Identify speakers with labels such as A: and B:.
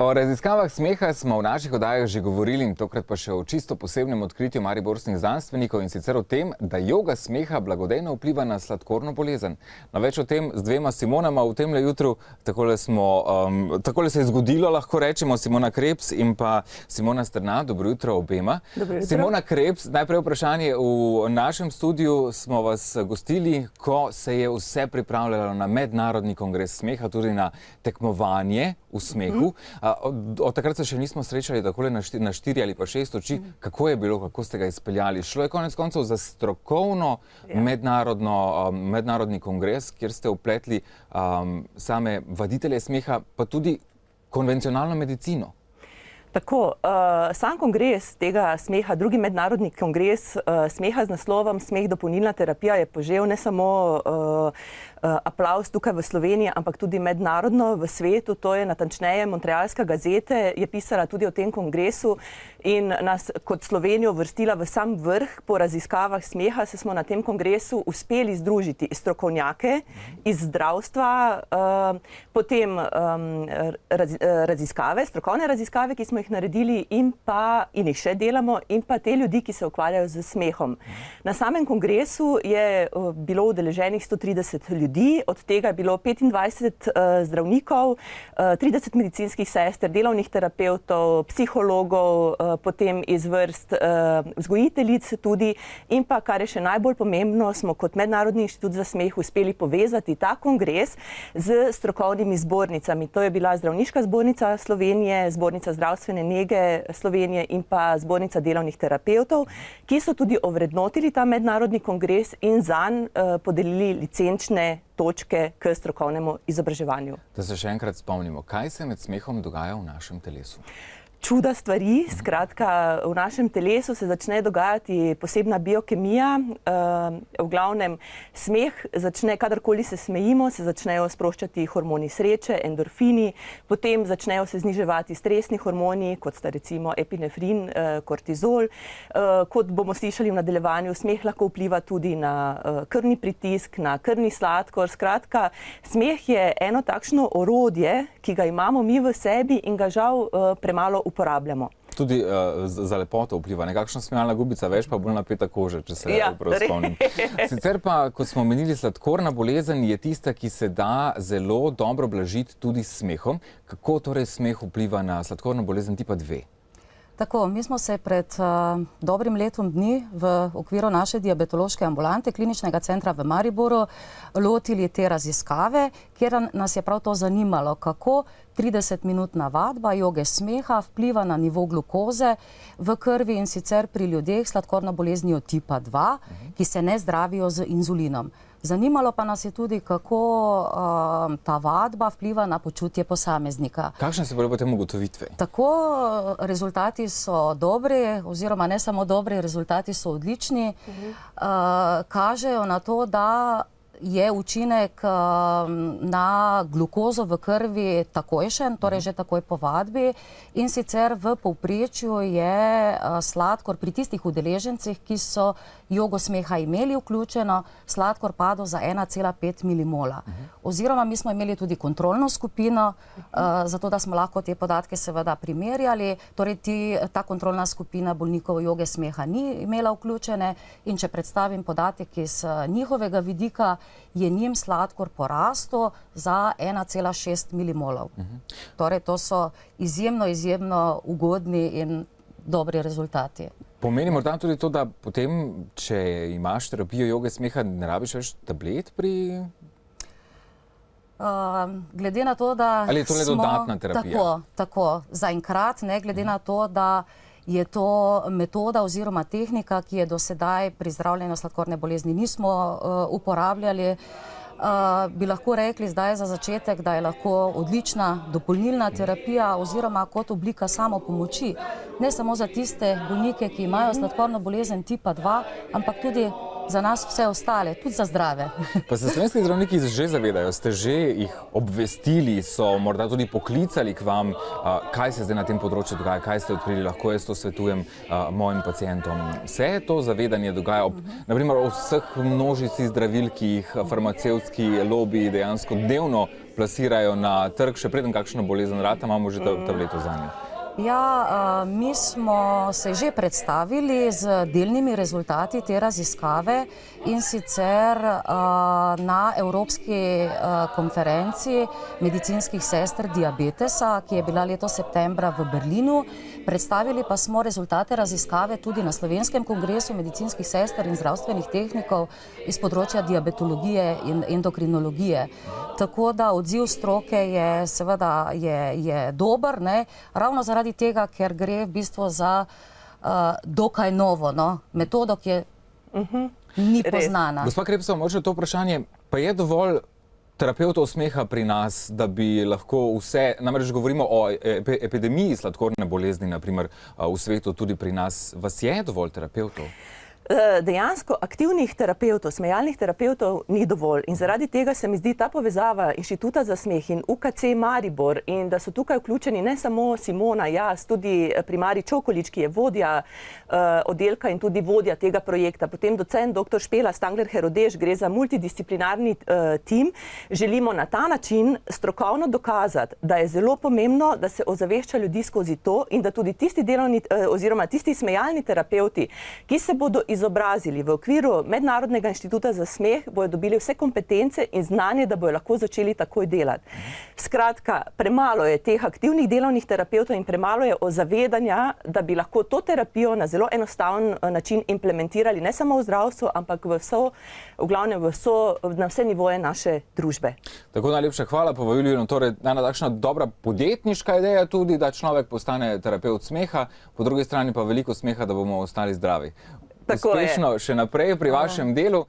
A: O raziskavah smeha smo v naših oddajah že govorili, tokrat pa še o čisto posebnem odkritju mariborskih znanstvenikov, in sicer o tem, da joga smeha blagodejno vpliva na sladkorno bolezen. No, več o tem z dvema Simonama v temle jutru. Takole se je zgodilo, lahko rečemo, Simona Krebs in pa Simona Strnad. Dobro jutro obema.
B: Dobro jutro.
A: Simona Krebs, najprej vprašanje. V našem studiu smo vas gostili, ko se je vse pripravljalo na mednarodni kongres smeha, tudi na tekmovanje v smehu. Od takrat se še nismo srečali takole na 4 ali pa 6 oči. Kako je bilo, kako ste ga izpeljali? Šlo je konec koncev za strokovno mednarodni kongres, kjer ste vpletli same vaditelje smeha, pa tudi konvencionalno medicino.
B: Tako, sam kongres tega smeha, drugi mednarodni kongres smeha z naslovom Smeh dopolnilna terapija je požel ne samo aplavz tukaj v Sloveniji, ampak tudi mednarodno v svetu. To je natančneje Montrealska gazete je pisala tudi o tem kongresu in nas kot Slovenijo vrstila v sam vrh po raziskavah smeha. Se smo na tem kongresu uspeli združiti strokovnjake iz zdravstva, potem raziskave, strokovne raziskave, ki smo jih naredili in jih še delamo, in pa te ljudi, ki se ukvarjajo z smehom. Na samem kongresu je bilo udeleženih 130 ljudi, od tega je bilo 25 zdravnikov, 30 medicinskih sester, delovnih terapevtov, psihologov, potem iz vrst vzgojiteljic tudi, in pa, kar je še najbolj pomembno, smo kot Mednarodni inštitut za smeh uspeli povezati ta kongres z strokovnimi zbornicami. To je bila Zdravniška zbornica Slovenije, Zbornica zdravstvene nege Slovenije in pa Zbornica delovnih terapevtov, ki so tudi ovrednotili ta mednarodni kongres in zanj podelili licenčne točke k strokovnemu izobraževanju.
A: Da se še enkrat spomnimo, kaj se med smehom dogaja v našem telesu?
B: Čuda stvari, skratka, v našem telesu se začne dogajati posebna biokemija. V glavnem, smeh začne, kadarkoli se smejimo, se začnejo sproščati hormoni sreče, endorfini, potem začnejo se zniževati stresni hormoni, kot sta recimo epinefrin, kortizol. Kot bomo slišali v nadaljevanju, smeh lahko vpliva tudi na krvni pritisk, na krvni sladkor. Skratka, smeh je eno takšno orodje, ki ga imamo mi v sebi in ga žal premalo uporabljamo.
A: Tudi za lepoto vpliva. Nekakšna smejalna gubica, več pa bolj napeta koža, če se prav spomnim. Sicer pa, kot smo omenili, sladkorna bolezen je tista, ki se da zelo dobro blažiti tudi s smehom. Kako torej smeh vpliva na sladkorno bolezen tipa 2?
C: Tako, mi smo se pred dobrim letom dni v okviru naše diabetološke ambulante Kliničnega centra v Mariboru lotili te raziskave, kjer nas je prav to zanimalo, kako 30-minutna vadba joge smeha vpliva na nivo glukoze v krvi, in sicer pri ljudeh s sladkorno boleznijo tipa 2, ki se ne zdravijo z inzulinom. Zanimalo pa nas je tudi, kako ta vadba vpliva na počutje posameznika.
A: Kakšne so bile potem ugotovitve?
C: Tako, rezultati so dobri, oziroma ne samo dobri, rezultati so odlični. Kažejo na to, da je učinek na glukozo v krvi takojšen, torej že takoj po vadbi, in sicer v povprečju je sladkor pri tistih udeležencih, ki so jogo smeha imeli vključeno, sladkor padel za 1,5 milimola. Oziroma, mi smo imeli tudi kontrolno skupino, zato da smo lahko te podatke seveda primerjali. Torej, ta kontrolna skupina bolnikov joge smeha ni imela vključene, in če predstavim podatek iz njihovega vidika, je njim sladkor porastel za 1,6 milimolov. Torej, to so izjemno ugodni in dobri rezultati.
A: Pomeni morda tudi to, da potem, če imaš terapijo joge smeha, ne rabiš več tablet pri...
C: Glede na to, da
A: ali je to le dodatna terapija?
C: Tako, zaenkrat, ne, glede na to, da je to metoda oziroma tehnika, ki je do sedaj pri zdravljenju sladkorne bolezni nismo uporabljali, bi lahko rekli zdaj za začetek, da je lahko odlična dopolnilna terapija oziroma kot oblika samopomoči. Ne samo za tiste bolnike, ki imajo sladkorno bolezen tipa 2, ampak tudi za nas vse ostale, tudi za zdrave.
A: Pa se slovenski zdravniki že zavedajo, ste že jih obvestili, so morda tudi poklicali k vam, kaj se zdaj na tem področju dogaja, kaj ste odkrili, lahko jaz to svetujem mojim pacientom. Vse to zavedanje dogaja naprimer o vseh množici zdravil, ki jih farmacevtski lobiji dejansko dnevno plasirajo na trg, še preden kakšno bolezen rata, imamo že tableto zanje.
C: Ja, mi smo se že predstavili z delnimi rezultati te raziskave in sicer na Evropski konferenci medicinskih sester diabetesa, ki je bila letos septembra v Berlinu. Predstavili pa smo rezultate raziskave tudi na Slovenskem kongresu medicinskih sester in zdravstvenih tehnikov iz področja diabetologije in endokrinologije. Tako da odziv stroke je seveda je dober, ne? Ravno zaradi tega, ker gre v bistvu za dokaj novo metodo, ki je ni poznana.
A: Gospa Krebsova, mogoče to vprašanje, pa je dovolj terapevtov smeha pri nas, da bi lahko vse, namreč govorimo o epidemiji sladkorne bolezni, naprimer v svetu, tudi pri nas, vas je dovolj terapevtov?
B: Dejansko aktivnih terapevtov, smejalnih terapevtov ni dovolj in zaradi tega se mi zdi ta povezava Inštituta za smeh in UKC Maribor in da so tukaj vključeni ne samo Simona, jaz, tudi primarij Čokolič, ki je vodja oddelka in tudi vodja tega projekta, potem docent dr. Špela Stangler-Herodež, gre za multidisciplinarni tim. Želimo na ta način strokovno dokazati, da je zelo pomembno, da se ozavešča ljudi skozi to in da tudi tisti delovni oziroma tisti smejalni terapevti, ki se bodo izobrazili v okviru Mednarodnega inštituta za smeh, bodo dobili vse kompetence in znanje, da bodo lahko začeli takoj delati. Skratka, premalo je teh aktivnih delovnih terapevtov in premalo je zavedanja, da bi lahko to terapijo na zelo enostaven način implementirali ne samo v zdravstvu, ampak v glavnem na vse nivoje naše družbe.
A: Tako, najlepša hvala, Julijano. Torej, ena takšna dobra podjetniška ideja tudi, da človek postane terapevt smeha, po drugi strani pa veliko smeha, da bomo ostali zdravi. Uspešno še naprej pri vašem delu.